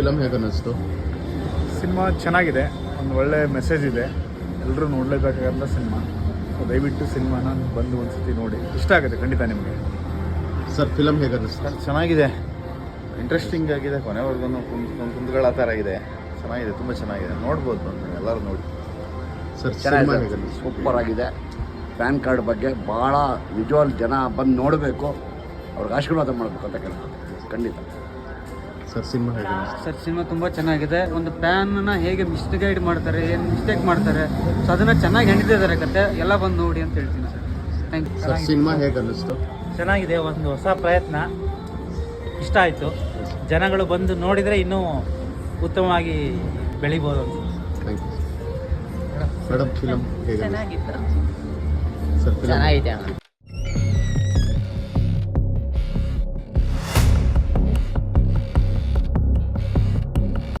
Film ಹೇಗೆ ಅನ್ನಿಸ್ತು? Cinema ಚೆನ್ನಾಗಿದೆ, ಒಂದು ಒಳ್ಳೆ ಮೆಸೇಜ್ ಇದೆ, ಎಲ್ಲರೂ ನೋಡಲೇಬೇಕಾದಂಥ ಸಿನಿಮಾ. ದಯವಿಟ್ಟು ಸಿನಿಮಾನ ಬಂದು ಒಂದ್ಸತಿ ನೋಡಿ, ಇಷ್ಟ ಆಗುತ್ತೆ ಖಂಡಿತ ನಿಮಗೆ. ಸರ್ ಫಿಲಮ್ ಹೇಗೆ ಅನ್ನಿಸ್ತು? ಚೆನ್ನಾಗಿದೆ, ಇಂಟ್ರೆಸ್ಟಿಂಗ್ ಆಗಿದೆ, ಕೊನೆವರೆಗೂ ಕುಂತುಗಳ ಥರ ಇದೆ, ಚೆನ್ನಾಗಿದೆ, ತುಂಬ ಚೆನ್ನಾಗಿದೆ, ನೋಡ್ಬೋದು ಬಂದು ಎಲ್ಲರೂ ನೋಡಿ. ಸರ್ ಸಿನಿಮಾ ಹೇಗೆ ಅನ್ನಿಸ್ತು? ಸೂಪರ್ ಆಗಿದೆ. ಪ್ಯಾನ್ ಕಾರ್ಡ್ ಬಗ್ಗೆ ಭಾಳ ನಿಜವಾಗ್ಲೂ ಜನ ಬಂದು ನೋಡಬೇಕು, ಅವ್ರಿಗೆ ಆಶೀರ್ವಾದ ಮಾಡಬೇಕು ಅಂತ ಕೇಳ್ಬೋದು ಖಂಡಿತ. ಸರ್ ಸಿನಿಮಾ ಹೇಗೆ ಅನ್ನಿಸ್ತು? ಸರ್ ಸಿನಿಮಾ ತುಂಬ ಚೆನ್ನಾಗಿದೆ. ಒಂದು ಪ್ಯಾನ್ನ ಹೇಗೆ ಮಿಸ್ಗೈಡ್ ಮಾಡ್ತಾರೆ, ಏನು ಮಿಸ್ಟೇಕ್ ಮಾಡ್ತಾರೆ, ಸೊ ಅದನ್ನು ಚೆನ್ನಾಗಿ ಹೆಣಿದಿದ್ದಾರೆ ಕತೆ. ಎಲ್ಲ ಬಂದು ನೋಡಿ ಅಂತ ಹೇಳ್ತೀನಿ sir. Thank you. Sir cinema ಹೇಗೆ ಅನ್ನಿಸ್ತು? ಚೆನ್ನಾಗಿದೆ, ಒಂದು ಹೊಸ ಪ್ರಯತ್ನ, ಇಷ್ಟ ಆಯಿತು. ಜನಗಳು ಬಂದು ನೋಡಿದರೆ ಇನ್ನೂ ಉತ್ತಮವಾಗಿ ಬೆಳಿಬೋದು ಅಂತ. Thank you. ಮೇಡಮ್ ಫಿಲಮ್ ಹೇಗೆ ಅನ್ನಿಸ್ತು? ಚೆನ್ನಾಗಿತ್ತು. ಸರ್ ಫಿಲಮ್ ಚೆನ್ನಾಗಿದೆ.